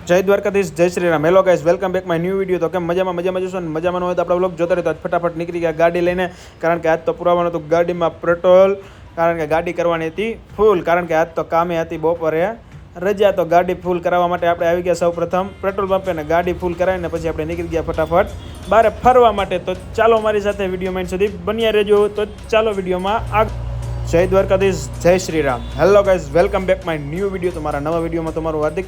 જય દ્વારકાધીશ, જય Shri Ram. Hello guys, welcome back my new video. તો કેમ મજામાં જશો ને? મજામાં હોય તો આપણે વ્લોગ જોતા રહે. તો ફટાફટ નીકળી ગયા ગાડી લઈને, કારણ કે આજ તો પુરાવાનું હતું ગાડીમાં પેટ્રોલ, કારણ કે ગાડી કરવાની હતી ફૂલ, કારણ કે આજ તો કામે હતી બપોરે રજા. તો ગાડી ફૂલ કરાવવા માટે આપણે આવી ગયા સૌ પ્રથમ પેટ્રોલ પંપે ને ગાડી ફૂલ કરાવીને પછી આપણે નીકળી ગયા ફટાફટ બહાર ફરવા માટે. તો ચાલો મારી સાથે વિડીયો માઇન્ડ સુધી બન્યા રહેજો. તો ચાલો વિડીયોમાં જય દ્વારકાધીશ, જય Shri Ram. Hello guys, welcome back my new video. તમારા નવા વિડીયોમાં તમારું હાર્દિક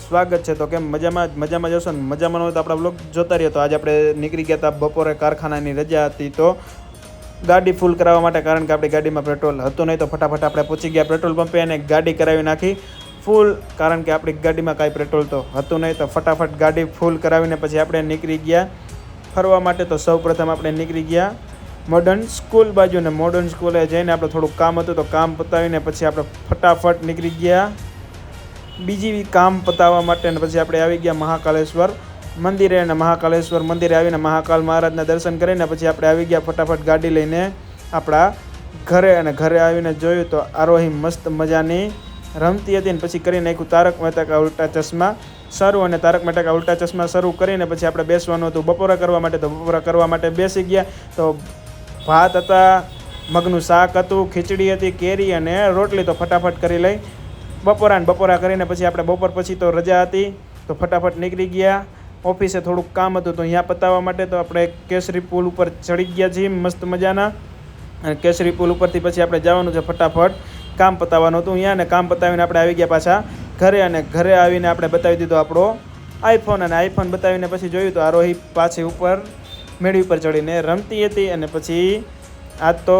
સ્વાગત છે. તો કેમ મજામાં જશો ને? મજામાં હોય તો આપણા બ્લોગ જોતા રહીએ. તો આજે આપણે નીકળી ગયા હતા બપોરે, કારખાનાની રજા હતી તો ગાડી ફૂલ કરાવવા માટે, કારણ કે આપણી ગાડીમાં પેટ્રોલ હતું નહીં. તો ફટાફટ આપણે પહોંચી ગયા પેટ્રોલ પંપે અને ગાડી કરાવી નાખી ફૂલ, કારણ કે આપણી ગાડીમાં કાંઈ પેટ્રોલ તો હતું નહીં. તો ફટાફટ ગાડી ફૂલ કરાવીને પછી આપણે નીકળી ગયા ફરવા માટે. તો સૌ પ્રથમ આપણે નીકળી ગયા મોડર્ન સ્કૂલ બાજુ, ને મોડર્ન સ્કૂલે જઈને આપણે થોડુંક કામ હતું તો કામ પતાવીને પછી આપણે ફટાફટ નીકળી ગયા બીજી કામ પતાવવા માટે. અને પછી આપણે આવી ગયા મહાકાલેશ્વર મંદિરે, અને મહાકાલેશ્વર મંદિરે આવીને મહાકાલ મહારાજના દર્શન કરીને પછી આપણે આવી ગયા ફટાફટ ગાડી લઈને આપણા ઘરે. અને ઘરે આવીને જોયું તો આરોહી મસ્ત મજાની રમતી હતી. ને પછી કરી નાખ્યું તારક મહેતા કા ઉલ્ટા ચશ્મા શરૂ, અને તારક મહેતા કા ઉલ્ટા ચશ્મા શરૂ કરીને પછી આપણે બેસવાનું હતું બપોરા કરવા માટે. તો બપોરા કરવા માટે બેસી ગયા. તો ભાત હતા, મગનું શાક હતું, ખીચડી હતી, કેરી અને રોટલી. તો ફટાફટ કરી લઈ બપોરા કરીને પછી આપણે બપોર પછી તો રજા હતી તો ફટાફટ નીકળી ગયા ઓફિસે. થોડુંક કામ હતું તો અહીંયા પતાવવા માટે તો આપણે કેસરી પુલ ઉપર ચડી ગયા છીએ મસ્ત મજાના. અને કેસરી પુલ ઉપરથી પછી આપણે જવાનું છે ફટાફટ કામ પતાવવાનું હતું અહીંયા. અને કામ પતાવીને આપણે આવી ગયા પાછા ઘરે. અને ઘરે આવીને આપણે બતાવી દીધો આપણો આઈફોન. અને આઈફોન બતાવીને પછી જોયું તો આરોહી પાછી ઉપર મેળી ઉપર ચડીને રમતી હતી. અને પછી આજ તો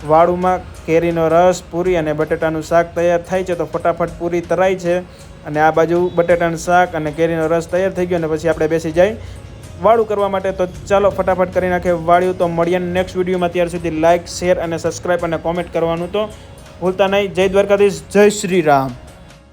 વાળુમાં કેરીનો રસ, પૂરી અને બટેટાનું શાક તૈયાર થાય છે. તો ફટાફટ પૂરી તરાઈ છે અને આ બાજુ બટેટાનું શાક અને કેરીનો રસ તૈયાર થઈ ગયો. અને પછી આપણે બેસી જાય વાળું કરવા માટે. તો ચાલો ફટાફટ કરી નાખે વાળ્યું. તો મળીએ નેક્સ્ટ વિડીયોમાં. ત્યાર સુધી લાઇક, શેર અને સબસ્ક્રાઈબ અને કોમેન્ટ કરવાનું તો ભૂલતા નહીં. જય દ્વારકાધીશ, જય શ્રી રામ.